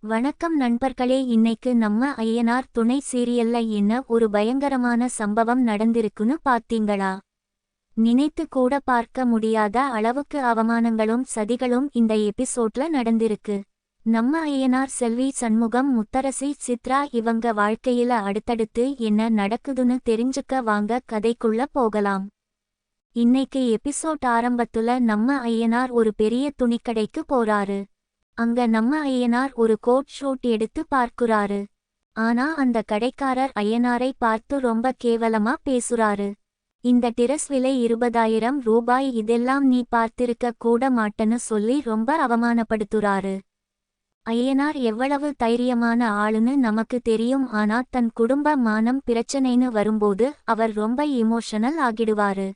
வணக்கம் நண்பர்களே, இன்னைக்கு நம்ம ஐயனார் துணை சீரியல்ல என்ன ஒரு பயங்கரமான சம்பவம் நடந்திருக்குன்னு பாத்தீங்களா? நினைத்து கூட பார்க்க முடியாத அளவுக்கு அவமானங்களும் சதிகளும் இந்த எபிசோட்ல நடந்திருக்கு. நம்ம ஐயனார் செல்வி, சண்முகம், முத்தரசி, சித்ரா இவங்க வாழ்க்கையில அடுத்தடுத்து என்ன நடக்குதுன்னு தெரிஞ்சுக்க வாங்க கதைக்குள்ள போகலாம். இன்னைக்கு எபிசோட் ஆரம்பத்துல நம்ம ஐயனார் ஒரு பெரிய துணிக்கடைக்கு போறாரு. அங்க நம்ம ஐயனார் ஒரு கோட் ஷூட் எடுத்து பார்க்குறாரு. ஆனா அந்த கடைக்காரர் ஐயனாரை பார்த்து ரொம்ப கேவலமா பேசுறாரு. இந்த டிரஸ் விலை 20,000 ரூபாய், இதெல்லாம் நீ பார்த்திருக்க கூட மாட்டேன்னு சொல்லி ரொம்ப அவமானப்படுத்துறாரு. ஐயனார் எவ்வளவு தைரியமான ஆளுன்னு நமக்கு தெரியும், ஆனா தன் குடும்ப மானம் பிரச்சனைன்னு வரும்போது அவர் ரொம்ப இமோஷனல் ஆகிடுவாரு.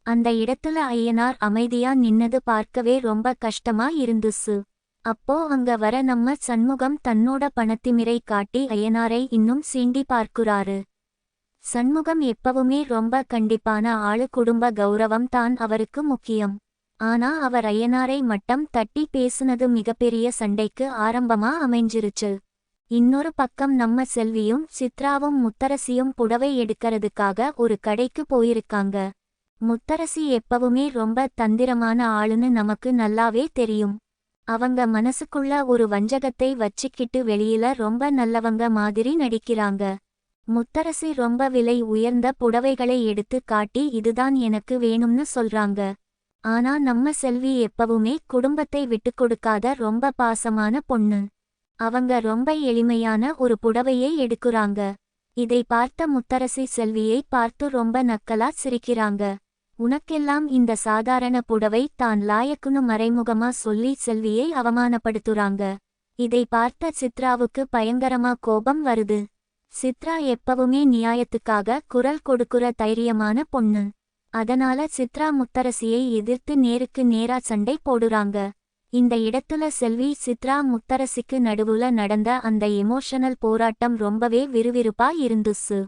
அந்த இடத்துல ஐயனார் அமைதியா நின்னது பார்க்கவே ரொம்ப கஷ்டமா இருந்துச்சு. அப்போ அங்க வர நம்ம சண்முகம் தன்னோட பணத்திமிரை காட்டி ஐயனாரை இன்னும் சீண்டி பார்க்குறாரு. சண்முகம் எப்பவுமே ரொம்ப கண்டிப்பான ஆளு, குடும்ப கௌரவம் தான் அவருக்கு முக்கியம். ஆனா அவர் ஐயனாரை மட்டம் தட்டி பேசுனது மிகப்பெரிய சண்டைக்கு ஆரம்பமா அமைஞ்சிருச்சு. இன்னொரு பக்கம் நம்ம செல்வியும் சித்ராவும் முத்தரசியும் புடவை எடுக்கிறதுக்காக ஒரு கடைக்கு போயிருக்காங்க. முத்தரசி எப்பவுமே ரொம்ப தந்திரமான ஆளுன்னு நமக்கு நல்லாவே தெரியும். அவங்க மனசுக்குள்ள ஒரு வஞ்சகத்தை வச்சிக்கிட்டு வெளியில ரொம்ப நல்லவங்க மாதிரி நடிக்கிறாங்க. முத்தரசி ரொம்ப விலை உயர்ந்த புடவைகளை எடுத்து காட்டி இதுதான் எனக்கு வேணும்னு சொல்றாங்க. ஆனா நம்ம செல்வி எப்பவுமே குடும்பத்தை விட்டுக்கொடுக்காத ரொம்ப பாசமான பொண்ணு. அவங்க ரொம்ப எளிமையான ஒரு புடவையை எடுக்குறாங்க. இதை பார்த்த முத்தரசி செல்வியை பார்த்து ரொம்ப நக்கலா சிரிக்கிறாங்க. உனக்கெல்லாம் இந்த சாதாரண புடவை தான் லாயக்குன்னு மறைமுகமா சொல்லி செல்வியை அவமானப்படுத்துறாங்க. இதை பார்த்த சித்ராவுக்கு பயங்கரமா கோபம் வருது. சித்ரா எப்பவுமே நியாயத்துக்காக குரல் கொடுக்குற தைரியமான பொண்ணு. அதனால சித்ரா முத்தரசியை எதிர்த்து நேருக்கு நேரா சண்டை போடுறாங்க. இந்த இடத்துல செல்வி, சித்ரா, முத்தரசிக்கு நடுவுல நடந்த அந்த எமோஷனல் போராட்டம் ரொம்பவே விறுவிறுப்பா இருந்துச்சு.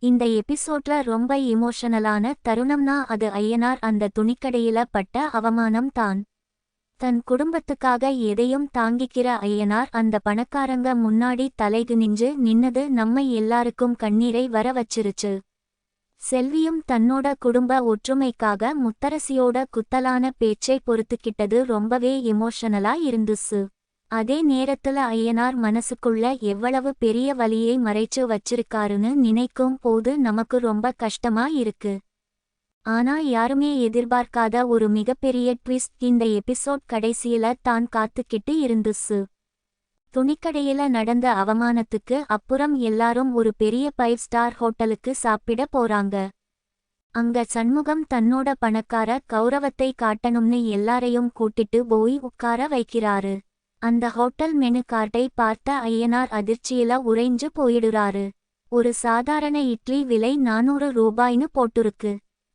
இந்த எபிசோட்ல ரொம்ப இமோஷனலான தருணம்னா அது ஐயனார் அந்த துணிக்கடையில பட்ட அவமானம் தான். தன் குடும்பத்துக்காக எதையும் தாங்கிக்கிற ஐயனார் அந்த பணக்காரங்க முன்னாடி தலைகுனிஞ்சு நின்னது நம்ம எல்லாருக்கும் கண்ணீரை வர வச்சிருச்சு. செல்வியும் தன்னோட குடும்ப ஒற்றுமைக்காக முத்தரசியோட குத்தலான பேச்சை பொறுத்துக்கிட்டது ரொம்பவே எமோஷனலா இருந்துச்சு. அதே நேரத்துல ஐயனார் மனசுக்குள்ள எவ்வளவு பெரிய வலியை மறைச்சு வச்சிருக்காருன்னு நினைக்கும் போது நமக்கு ரொம்ப கஷ்டமா இருக்கு. ஆனா யாருமே எதிர்பார்க்காத ஒரு மிகப்பெரிய ட்விஸ்ட் இந்த எபிசோட் கடைசியில தான் காத்துக்கிட்டு இருந்துச்சு. துணிக்கடையில நடந்த அவமானத்துக்கு அப்புறம் எல்லாரும் ஒரு பெரிய 5 ஸ்டார் ஹோட்டலுக்கு சாப்பிட போறாங்க. அங்க சண்முகம் தன்னோட பணக்கார கௌரவத்தை காட்டணும்னு எல்லாரையும் கூட்டிட்டு போய் உட்கார வைக்கிறாரு. அந்த ஹோட்டல் மெனு கார்டை பார்த்த ஐயனார் அதிர்ச்சியில உறைஞ்சு போயிடுறாரு. ஒரு சாதாரண இட்லி விலை 400 ரூபாய்னு போட்டுருக்கு.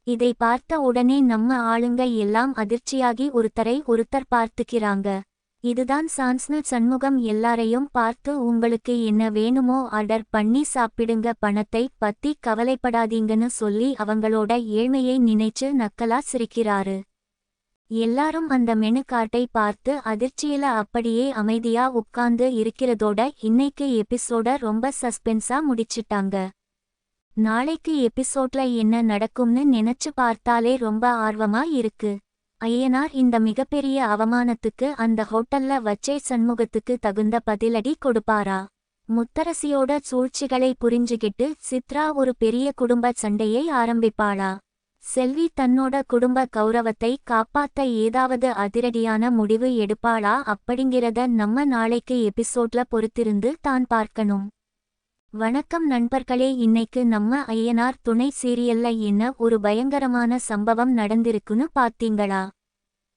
இதை பார்த்த உடனே நம்ம ஆளுங்க எல்லாம் அதிர்ச்சியாகி ஒருத்தர் பார்த்துக்கிறாங்க. இதுதான் சான்ஸ்னு சண்முகம் எல்லாரையும் பார்த்து, உங்களுக்கு என்ன வேணுமோ ஆர்டர் பண்ணி சாப்பிடுங்க, பணத்தை பத்தி கவலைப்படாதீங்கன்னு சொல்லி அவங்களோட ஏழ்மையை நினைச்சு நக்கலா சிரிக்கிறாரு. எல்லாரும் அந்த மெனு கார்டை பார்த்து அதிர்ச்சியில அப்படியே அமைதியா உட்கார்ந்து இருக்கிறதோட இன்னைக்கு எபிசோட ரொம்ப சஸ்பென்ஸா முடிச்சிட்டாங்க. நாளைக்கு எபிசோட்ல என்ன நடக்கும்னு நினைச்சு பார்த்தாலே ரொம்ப ஆர்வமா இருக்கு. ஐயனார் இந்த மிகப்பெரிய அவமானத்துக்கு அந்த ஹோட்டல்ல வச்சே சண்முகத்துக்கு தகுந்த பதிலடி கொடுப்பாரா? முத்தரசியோட சூழ்ச்சிகளை புரிஞ்சுகிட்டு சித்ரா ஒரு பெரிய குடும்ப சண்டையை ஆரம்பிப்பாளா? செல்வி தன்னோட குடும்ப கௌரவத்தை காப்பாத்த ஏதாவது அதிரடியான முடிவு எடுப்பாளா அப்படிங்கிறத நம்ம நாளைக்கு எபிசோட்ல பொறுத்திருந்து தான் பார்க்கணும். வணக்கம் நண்பர்களே, இன்னைக்கு நம்ம ஐயனார் துணை சீரியல்ல என்ன ஒரு பயங்கரமான சம்பவம் நடந்திருக்குன்னு பாத்தீங்களா?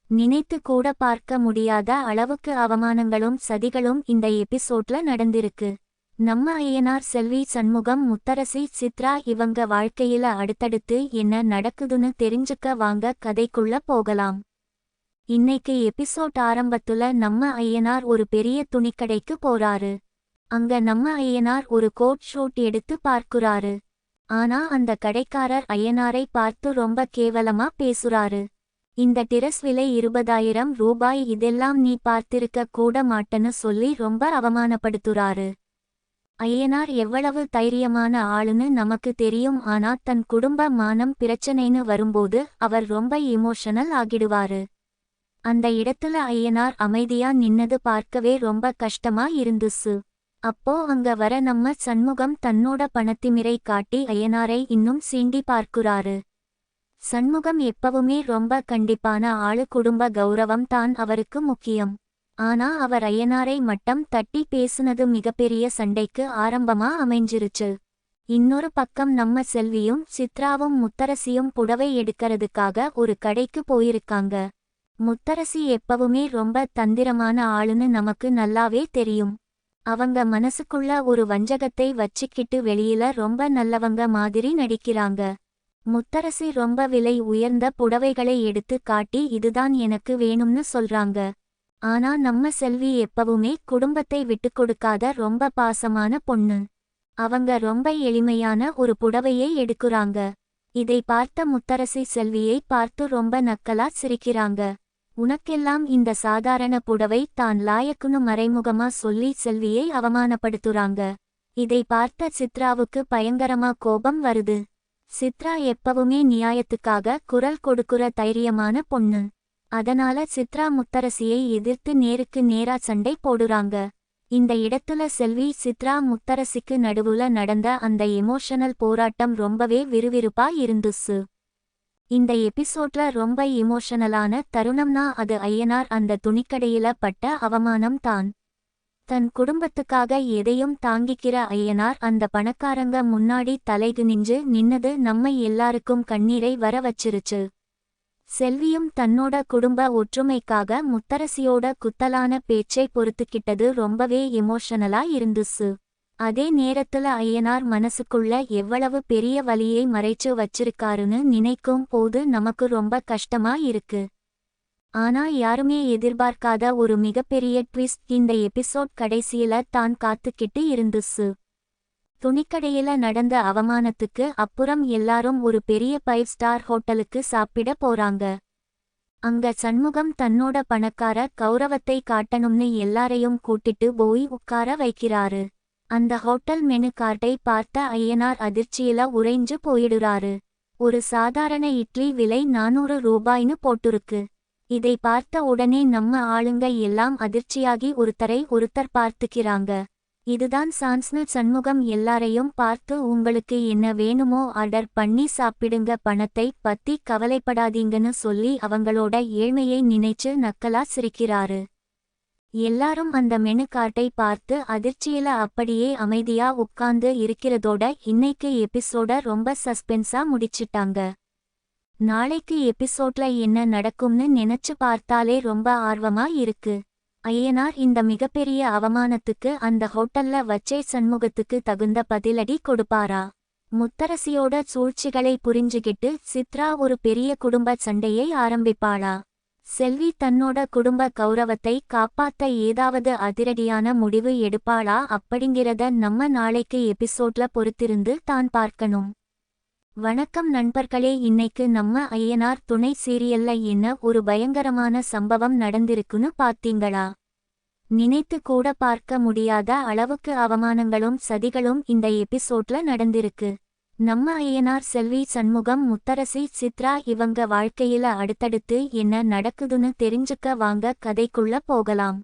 நினைத்து கூட பார்க்க முடியாத அளவுக்கு அவமானங்களும் சதிகளும் இந்த எபிசோட்ல நடந்திருக்கு. நம்ம ஐயனார் செல்வி, சண்முகம், முத்தரசி, சித்ரா இவங்க வாழ்க்கையில அடுத்தடுத்து என்ன நடக்குதுன்னு தெரிஞ்சுக்க வாங்க கதைக்குள்ள போகலாம். இன்னைக்கு எபிசோட் ஆரம்பத்துல நம்ம ஐயனார் ஒரு பெரிய துணிக்கடைக்கு போறாரு. அங்க நம்ம ஐயனார் ஒரு கோட் ஷூட் எடுத்து பார்க்குறாரு. ஆனா அந்த கடைக்காரர் ஐயனாரை பார்த்து ரொம்ப கேவலமா பேசுறாரு. இந்த டிரஸ் விலை 20,000 ரூபாய், இதெல்லாம் நீ பார்த்திருக்க கூட மாட்டன்னு சொல்லி ரொம்ப அவமானப்படுத்துறாரு. ஐயனார் எவ்வளவு தைரியமான ஆளுன்னு நமக்கு தெரியும். ஆனா தன் குடும்ப மானம் பிரச்சனைன்னு வரும்போது அவர் ரொம்ப இமோஷனல் ஆகிடுவாரு. அந்த இடத்துல ஐயனார் அமைதியா நின்னது பார்க்கவே ரொம்ப கஷ்டமா இருந்துச்சு. அப்போ அங்க வர நம்ம சண்முகம் தன்னோட பணத்திமிரை காட்டி ஐயனாரை இன்னும் சீண்டி பார்க்குறாரு. சண்முகம் எப்பவுமே ரொம்ப கண்டிப்பான ஆளு. குடும்ப கௌரவம் தான் அவருக்கு முக்கியம். ஆனா அவர் ஐயனாரை மட்டம் தட்டி பேசுனது மிகப்பெரிய சண்டைக்கு ஆரம்பமா அமைஞ்சிருச்சு. இன்னொரு பக்கம் நம்ம செல்வியும் சித்ராவும் முத்தரசியும் புடவை எடுக்கிறதுக்காக ஒரு கடைக்கு போயிருக்காங்க. முத்தரசி எப்பவுமே ரொம்ப தந்திரமான ஆளுன்னு நமக்கு நல்லாவே தெரியும். அவங்க மனசுக்குள்ள ஒரு வஞ்சகத்தை வச்சிக்கிட்டு வெளியில ரொம்ப நல்லவங்க மாதிரி நடிக்கிறாங்க. முத்தரசி ரொம்ப விலை உயர்ந்த புடவைகளை எடுத்து காட்டி இதுதான் எனக்கு வேணும்னு சொல்றாங்க. ஆனா நம்ம செல்வி எப்பவுமே குடும்பத்தை விட்டுக்கொடுக்காத ரொம்ப பாசமான பொண்ணு. அவங்க ரொம்ப எளிமையான ஒரு புடவையை எடுக்குறாங்க. இதை பார்த்த முத்தரசி செல்வியை பார்த்து ரொம்ப நக்கலா சிரிக்கிறாங்க. உனக்கெல்லாம் இந்த சாதாரண புடவை தான் லாயக்குன்னு மறைமுகமா சொல்லி செல்வியை அவமானப்படுத்துறாங்க. இதை பார்த்த சித்ராவுக்கு பயங்கரமா கோபம் வருது. சித்ரா எப்பவுமே நியாயத்துக்காக குரல் கொடுக்குற தைரியமான பொண்ணு. அதனால சித்ரா முத்தரசியை எதிர்த்து நேருக்கு நேரா சண்டை போடுறாங்க. இந்த இடத்துல செல்வி சித்ரா முத்தரசிக்கு நடுவுல நடந்த அந்த எமோஷனல் போராட்டம் ரொம்பவே விறுவிறுப்பா இருந்துச்சு. இந்த எபிசோட்ல ரொம்ப இமோஷனலான தருணம்னா அது ஐயனார் அந்த துணிக்கடையில பட்ட அவமானம் தான். தன் குடும்பத்துக்காக எதையும் தாங்கிக்கிற ஐயனார் அந்த பணக்காரங்க முன்னாடி தலைகுனிஞ்சு நின்னது நம்ம எல்லாருக்கும் கண்ணீரை வர வச்சிருச்சு. செல்வியும் தன்னோட குடும்ப ஒற்றுமைக்காக முத்தரசியோட குத்தலான பேச்சை பொறுத்துக்கிட்டது ரொம்பவே எமோஷனலா இருந்துச்சு. அதே நேரத்துல ஐயனார் மனசுக்குள்ள எவ்வளவு பெரிய வலியை மறைச்சு வச்சிருக்காருன்னு நினைக்கும் போது நமக்கு ரொம்ப கஷ்டமா இருக்கு. ஆனா யாருமே எதிர்பார்க்காத ஒரு மிகப்பெரிய ட்விஸ்ட் இந்த எபிசோட் கடைசியில தான் காத்துக்கிட்டு இருந்துச்சு. துணிக்கடையில நடந்த அவமானத்துக்கு அப்புறம் எல்லாரும் ஒரு பெரிய 5 ஸ்டார் ஹோட்டலுக்கு சாப்பிட போறாங்க. அங்க சண்முகம் தன்னோட பணக்கார கௌரவத்தை காட்டணும்னு எல்லாரையும் கூட்டிட்டு போய் உட்கார வைக்கிறாரு. அந்த ஹோட்டல் மெனு கார்டை பார்த்த ஐயனார் அதிர்ச்சியில உறைஞ்சு போயிடுறாரு. ஒரு சாதாரண இட்லி விலை 400 ரூபாய்னு போட்டுருக்கு. இதை பார்த்த உடனே நம்ம ஆளுங்க எல்லாம் அதிர்ச்சியாகி ஒருத்தர் பார்த்துக்கிறாங்க. இதுதான் சான்ஸ்னு சண்முகம் எல்லாரையும் பார்த்து உங்களுக்கு என்ன வேணுமோ ஆர்டர் பண்ணி சாப்பிடுங்க, பணத்தை பத்தி கவலைப்படாதீங்கன்னு சொல்லி அவங்களோட ஏழ்மையை நினைச்சு நக்கலா சிரிக்கிறாரு. எல்லாரும் அந்த மெனு கார்டை பார்த்து அதிர்ச்சியில அப்படியே அமைதியா உட்கார்ந்து இருக்கிறதோட இன்னைக்கு எபிசோட ரொம்ப சஸ்பென்ஸா முடிச்சிட்டாங்க. நாளைக்கு எபிசோட்ல என்ன நடக்கும்னு நினைச்சு பார்த்தாலே ரொம்ப ஆர்வமா இருக்கு. ஐயனார் இந்த மிகப்பெரிய அவமானத்துக்கு அந்த ஹோட்டல்ல வச்சே சண்முகத்துக்கு தகுந்த பதிலடி கொடுப்பாரா? முத்தரசியோட சூழ்ச்சிகளை புரிஞ்சுகிட்டு சித்ரா ஒரு பெரிய குடும்ப சண்டையை ஆரம்பிப்பாளா? செல்வி தன்னோட குடும்ப கௌரவத்தை காப்பாத்த ஏதாவது அதிரடியான முடிவு எடுப்பாளா அப்படிங்கிறத நம்ம நாளைக்கு எபிசோட்ல பொறுத்திருந்து தான் பார்க்கணும். வணக்கம் நண்பர்களே, இன்னைக்கு நம்ம ஐயனார் துணை சீரியல்ல என்ன ஒரு பயங்கரமான சம்பவம் நடந்திருக்குன்னு பாத்தீங்களா? நினைத்து கூட பார்க்க முடியாத அளவுக்கு அவமானங்களும் சதிகளும் இந்த எபிசோட்ல நடந்திருக்கு. நம்ம ஐயனார், செல்வி, சண்முகம், முத்தரசி, சித்ரா இவங்க வாழ்க்கையில அடுத்தடுத்து என்ன நடக்குதுன்னு தெரிஞ்சுக்க வாங்க கதைக்குள்ள போகலாம்.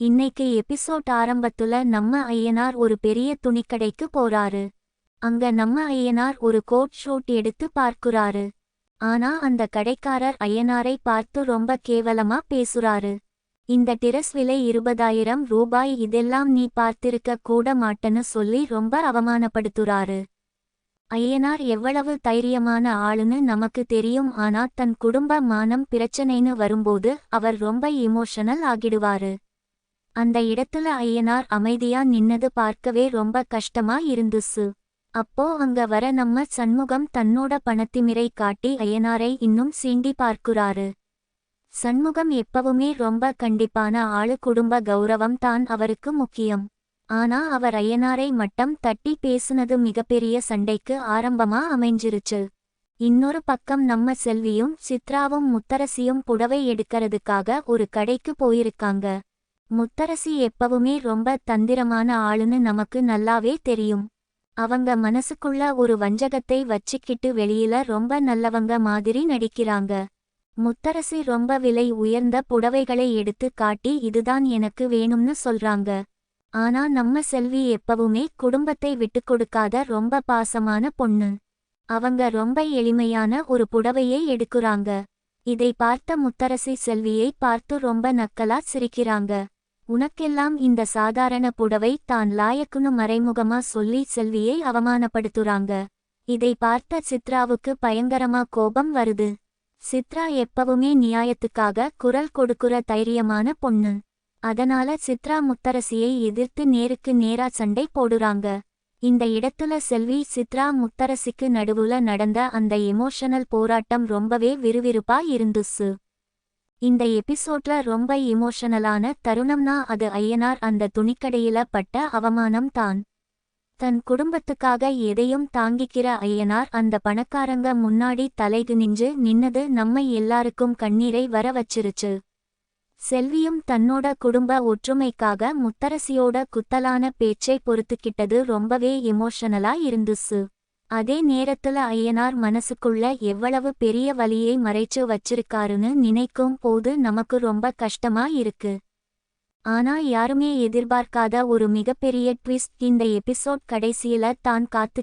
இன்னைக்கு எபிசோட் ஆரம்பத்துல நம்ம ஐயனார் ஒரு பெரிய துணிக்கடைக்கு போறாரு. அங்க நம்ம ஐயனார் ஒரு கோட் ஷூட் எடுத்து பார்க்குறாரு. ஆனா அந்த கடைக்காரர் ஐயனாரை பார்த்து ரொம்ப கேவலமா பேசுறாரு. இந்த டிரஸ் விலை 20,000 ரூபாய், இதெல்லாம் நீ பார்த்திருக்க கூட மாட்டன்னு சொல்லி ரொம்ப அவமானப்படுத்துறாரு. ஐயனார் எவ்வளவு தைரியமான ஆளுன்னு நமக்கு தெரியும். ஆனா தன் குடும்ப மானம் பிரச்சனைன்னு வரும்போது அவர் ரொம்ப இமோஷனல் ஆகிடுவாரு. அந்த இடத்துல ஐயனார் அமைதியா நின்னது பார்க்கவே ரொம்ப கஷ்டமா இருந்துச்சு. அப்போ அங்க வர நம்ம சண்முகம் தன்னோட பணத்திமிரை காட்டி ஐயனாரை இன்னும் சீண்டி பார்க்குறாரு. சண்முகம் எப்பவுமே ரொம்ப கண்டிப்பான ஆளு. குடும்ப கௌரவம் தான் அவருக்கு முக்கியம். ஆனா அவர் ஐயனாரை மட்டம் தட்டி பேசுனது மிகப்பெரிய சண்டைக்கு ஆரம்பமா அமைஞ்சிருச்சு. இன்னொரு பக்கம் நம்ம செல்வியும் சித்ராவும் முத்தரசியும் புடவை எடுக்கறதுக்காக ஒரு கடைக்கு போயிருக்காங்க. முத்தரசி எப்பவுமே ரொம்ப தந்திரமான ஆளுன்னு நமக்கு நல்லாவே தெரியும். அவங்க மனசுக்குள்ள ஒரு வஞ்சகத்தை வச்சிக்கிட்டு வெளியில ரொம்ப நல்லவங்க மாதிரி நடிக்கிறாங்க. முத்தரசி ரொம்ப விலை உயர்ந்த புடவைகளை எடுத்து காட்டி இதுதான் எனக்கு வேணும்னு சொல்றாங்க. ஆனா நம்ம செல்வி எப்பவுமே குடும்பத்தை விட்டுக்கொடுக்காத ரொம்ப பாசமான பொண்ணு. அவங்க ரொம்ப எளிமையான ஒரு புடவையை எடுக்குறாங்க. இதை பார்த்த முத்தரசி செல்வியை பார்த்து ரொம்ப நக்கலா சிரிக்கிறாங்க. உனக்கெல்லாம் இந்த சாதாரண புடவை தான் லாயக்குன்னு மறைமுகமா சொல்லி செல்வியை அவமானப்படுத்துறாங்க. இதை பார்த்த சித்ராவுக்கு பயங்கரமா கோபம் வருது. சித்ரா எப்பவுமே நியாயத்துக்காக குரல் கொடுக்குற தைரியமான பொண்ணு. அதனால சித்ரா முத்தரசியை எதிர்த்து நேருக்கு நேரா சண்டை போடுறாங்க. இந்த இடத்துல செல்வி சித்ரா முத்தரசிக்கு நடுவுல நடந்த அந்த எமோஷனல் போராட்டம் ரொம்பவே விறுவிறுப்பா இருந்துச்சு. இந்த எபிசோட்ல ரொம்ப எமோஷனலான தருணம்னா அது ஐயனார் அந்த துணிக்கடையில பட்ட அவமானம் தான். தன் குடும்பத்துக்காக எதையும் தாங்கிக்கிற ஐயனார் அந்த பணக்காரங்க முன்னாடி தலைகுனிஞ்சு நின்னது நம்ம எல்லாருக்கும் கண்ணீரை வர வச்சிருச்சு. செல்வியும் தன்னோட குடும்ப ஒற்றுமைக்காக முத்தரசியோட குத்தலான பேச்சை பொறுத்துக்கிட்டது ரொம்பவே எமோஷனலா இருந்துச்சு. அதே நேரத்துல ஐயனார் மனசுக்குள்ள எவ்வளவு பெரிய வலியை மறைச்சு வச்சிருக்காருன்னு நினைக்கும் போது நமக்கு ரொம்ப கஷ்டமா இருக்கு. ஆனா யாருமே எதிர்பார்க்காத ஒரு மிகப்பெரிய ட்விஸ்ட் இந்த எபிசோட் கடைசியில தான் காத்து